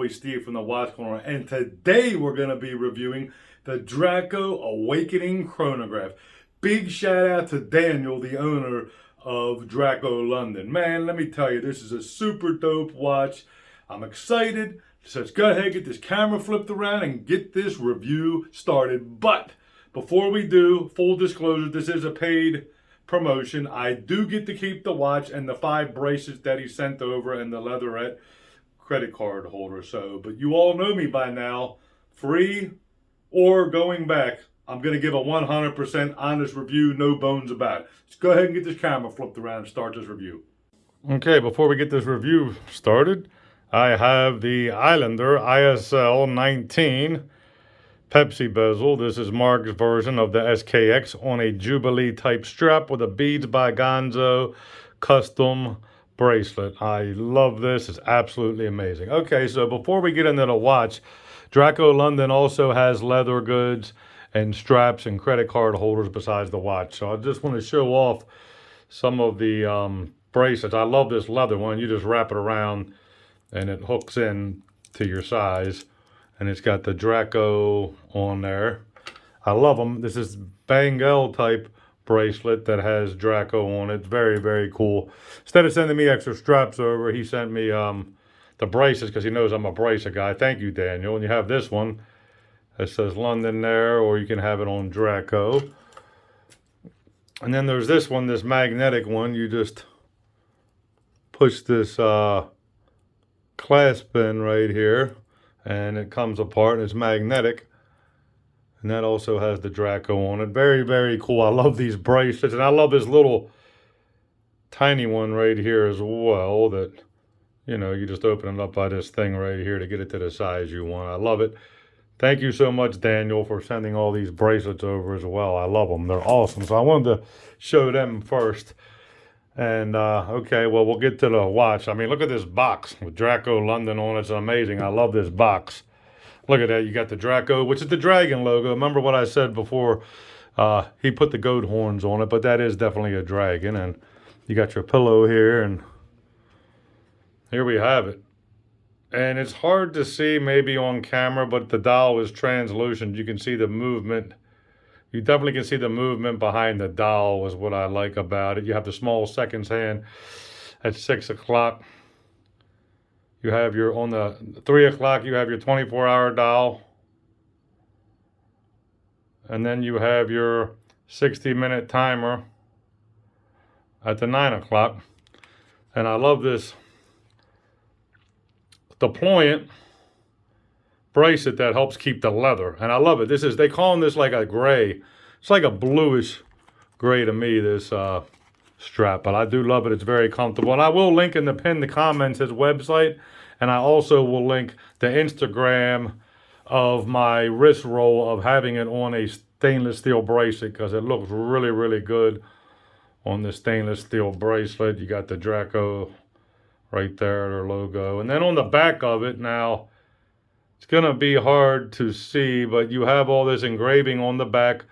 boy Steve from the Watch Corner, and today we're going to be reviewing the Draco Awakening Chronograph. Big shout out to Daniel, the owner of Draco London. Man, let me tell you, this is a super dope watch. I'm excited. So let's go ahead and get this camera flipped around and get this review started. But before we do, full disclosure, this is a paid promotion. I do get to keep the watch and the 5 bracelets that he sent over and the leatherette credit card holder. But you all know me by now, free or going back, I'm going to give a 100% honest review, no bones about it. Let's go ahead and get this camera flipped around and start this review. Okay, before we get this review started, I have the Islander ISL 19 Pepsi bezel. This is Mark's version of the SKX on a Jubilee type strap with a Beads by Gonzo custom bracelet. I love this. It's absolutely amazing. Okay, so before we get into the watch, Draco London also has leather goods and straps and credit card holders besides the watch. So I just want to show off some of the bracelets. I love this leather one. You just wrap it around and it hooks in to your size. And it's got the Draco on there. I love them. This is Bengal type bracelet that has Draco on it. Very, very cool. Instead of sending me extra straps over, he sent me the bracelets because he knows I'm a bracelet guy. Thank you, Daniel. And you have this one that says London there, or you can have it on Draco. And then there's this one, this magnetic one. You just push this clasp in right here, and it comes apart and it's magnetic. And that also has the Draco on it. Very, very cool. I love these bracelets, and I love this little tiny one right here as well that, you know, you just open it up by this thing right here to get it to the size you want. I love it. Thank you so much, Daniel, for sending all these bracelets over as well. I love them. They're awesome. So I wanted to show them first. And, okay, well, we'll get to the watch. I mean, look at this box with Draco London on it. It's amazing. I love this box. Look at that. You got the Draco, which is the dragon logo. Remember what I said before? He put the goat horns on it, but that is definitely a dragon. And you got your pillow here, and here we have it. And it's hard to see maybe on camera, but the dial is translucent. You can see the movement. You definitely can see the movement behind the dial is what I like about it. You have the small seconds hand at 6 o'clock. You have your, on the 3 o'clock, you have your 24-hour dial. And then you have your 60-minute timer at the 9 o'clock. And I love this deployant bracelet that helps keep the leather, and I love it. This is, they call this like a gray. It's like a bluish gray to me, this strap, but I do love it. It's very comfortable, and I will link in the pinned comments his website, and I also will link the Instagram of my wrist roll of having it on a stainless steel bracelet because it looks really, really good on the stainless steel bracelet. You got the Draco right there, their logo. And then on the back of it now, it's going to be hard to see, but you have all this engraving on the back.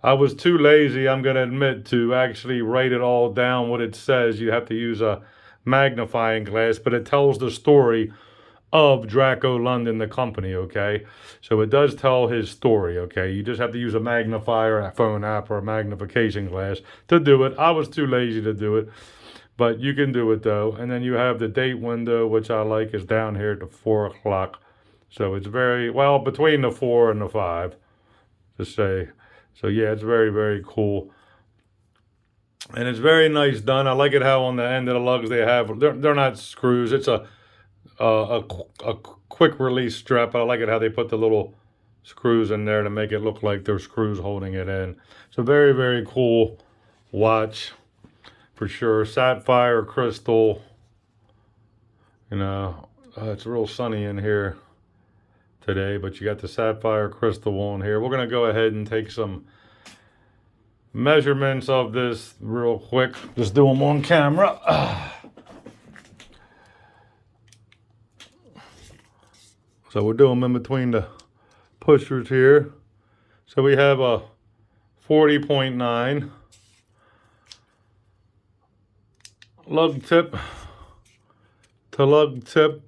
I was too lazy, I'm going to admit, to actually write it all down what it says. You have to use a magnifying glass, but it tells the story of Draco London, the company, okay? So it does tell his story, okay? You just have to use a magnifier, a phone app, or a magnification glass to do it. I was too lazy to do it. But you can do it though. And then you have the date window, which I like, is down here to 4 o'clock. So it's very, well, between the 4 and the 5, to say. So yeah, it's very, very cool. And it's very nice done. I like it how on the end of the lugs they have, they're not screws. It's a quick release strap. I like it how they put the little screws in there to make it look like there's screws holding it in. So very, very cool watch. For sure. Sapphire crystal. You know, it's real sunny in here today, but you got the sapphire crystal on here. We're going to go ahead and take some measurements of this real quick. Just do them on camera. So we'll do them in between the pushers here. So we have a 40.9. Lug tip to lug tip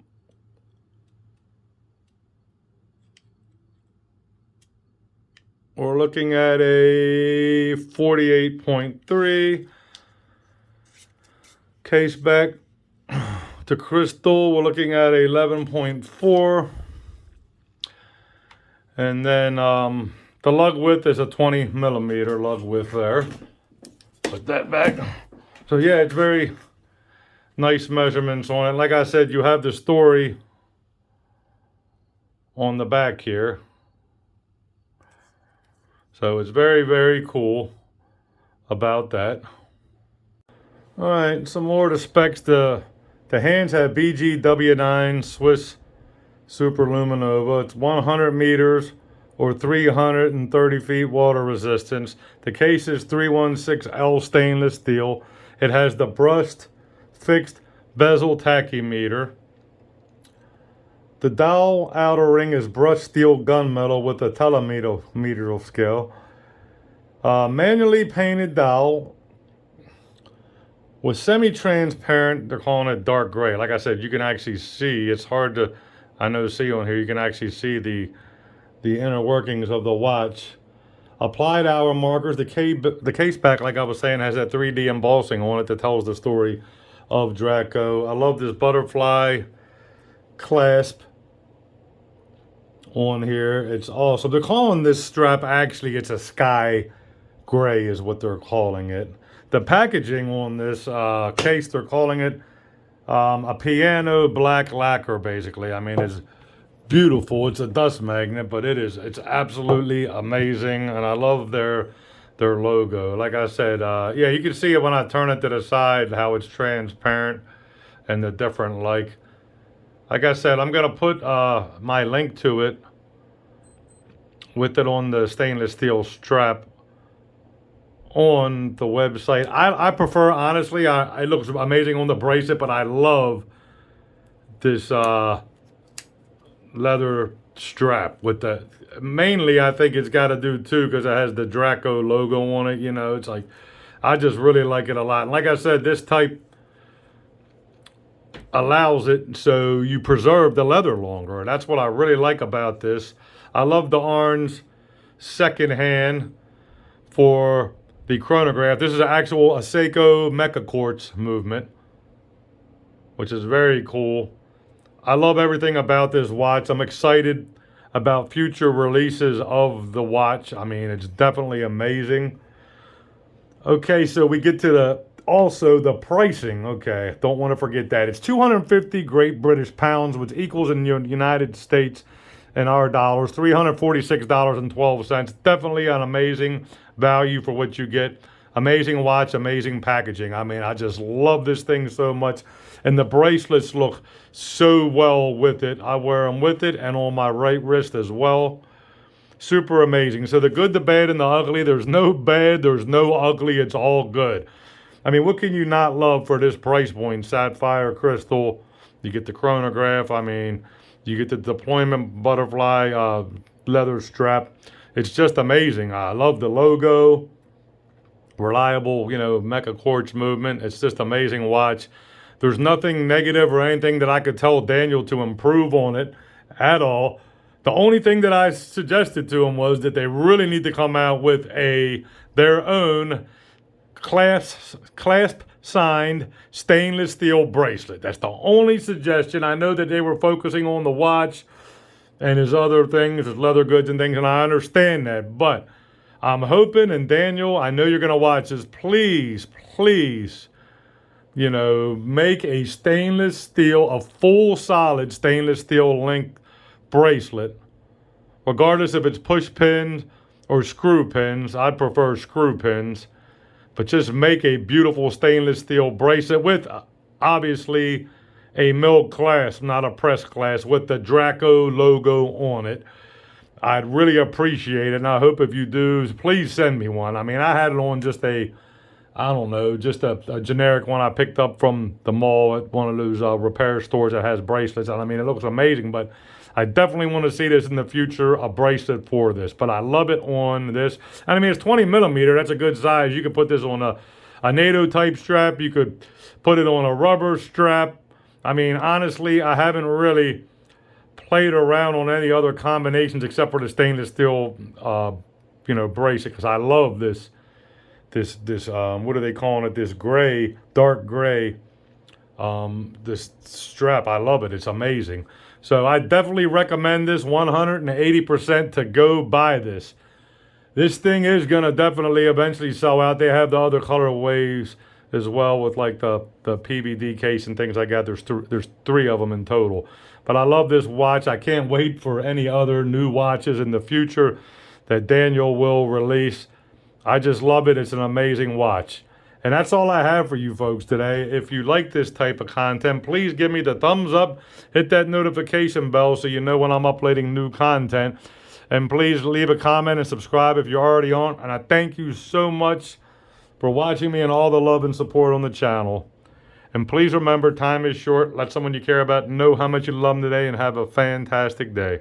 we're looking at a 48.3. Case back to crystal, we're looking at 11.4. And then the lug width is a 20 millimeter lug width there. Put that back. So yeah, it's very nice measurements on it. Like I said, you have the story on the back here. So it's very, very cool about that. All right, some more of the specs. The hands have BGW9 Swiss Superluminova. It's 100 meters or 330 feet water resistance. The case is 316L stainless steel. It has the brushed fixed bezel tachymeter. The dial outer ring is brushed steel gunmetal with a telemeter scale. Manually painted dial with semi-transparent, they're calling it dark gray. Like I said, you can actually see, it's hard to, I know, see on here, you can actually see the inner workings of the watch. Applied hour markers, the case back, like I was saying, has that 3D embossing on it that tells the story of Draco. I love this butterfly clasp on here. It's awesome. They're calling this strap, actually, it's a sky gray is what they're calling it. The packaging on this case, they're calling it a piano black lacquer, basically. I mean, it's beautiful. It's a dust magnet, but it's absolutely amazing, and I love their logo. Like I said, yeah, you can see it when I turn it to the side, how it's transparent and the different, like I said, I'm gonna put my link to it with it on the stainless steel strap on the website. I prefer, honestly, it looks amazing on the bracelet, but I love this leather strap with the, mainly I think it's got to do too because it has the Draco logo on it. You know, it's like, I just really like it a lot. And like I said, this type allows it so you preserve the leather longer, and that's what I really like about this. I love the orange second hand for the chronograph. This is an actual Seiko Mecha Quartz movement, which is very cool. I love everything about this watch. I'm excited about future releases of the watch. I mean, it's definitely amazing. Okay, so we get to also the pricing. Okay, don't want to forget that. It's 250 Great British pounds, which equals in the United States in our dollars, $346.12. Definitely an amazing value for what you get. Amazing watch, amazing packaging. I mean, I just love this thing so much. And the bracelets look so well with it. I wear them with it and on my right wrist as well. Super amazing. So the good, the bad, and the ugly. There's no bad, there's no ugly. It's all good. I mean, what can you not love for this price point? Sapphire crystal. You get the chronograph. I mean, you get the deployment butterfly leather strap. It's just amazing. I love the logo. Reliable, you know, Mecha Quartz movement. It's just amazing watch. There's nothing negative or anything that I could tell Daniel to improve on it at all. The only thing that I suggested to him was that they really need to come out with their own clasp signed stainless steel bracelet. That's the only suggestion. I know that they were focusing on the watch and his other things, his leather goods and things, and I understand that. But I'm hoping, and Daniel, I know you're going to watch this, please, you know, make a stainless steel, a full solid stainless steel link bracelet, regardless if it's push pins or screw pins. I'd prefer screw pins, but just make a beautiful stainless steel bracelet with, obviously, a milled clasp, not a press clasp, with the Draco logo on it. I'd really appreciate it, and I hope if you do, please send me one. I mean, I had it on just a generic one I picked up from the mall at one of those repair stores that has bracelets. And I mean, it looks amazing, but I definitely want to see this in the future, a bracelet for this. But I love it on this. And I mean, it's 20 millimeter. That's a good size. You could put this on a NATO type strap. You could put it on a rubber strap. I mean, honestly, I haven't really played around on any other combinations except for the stainless steel, bracelet, because I love this what are they calling it? This gray, dark gray, this strap. I love it. It's amazing. So I definitely recommend this 180% to go buy this. This thing is going to definitely eventually sell out. They have the other colorways as well with like the PVD case and things like that. There's three of them in total. But I love this watch. I can't wait for any other new watches in the future that Daniel will release. I just love it. It's an amazing watch. And that's all I have for you folks today. If you like this type of content, please give me the thumbs up. Hit that notification bell so you know when I'm uploading new content. And please leave a comment and subscribe if you're already on. And I thank you so much for watching me and all the love and support on the channel. And please remember, time is short. Let someone you care about know how much you love them today, and have a fantastic day.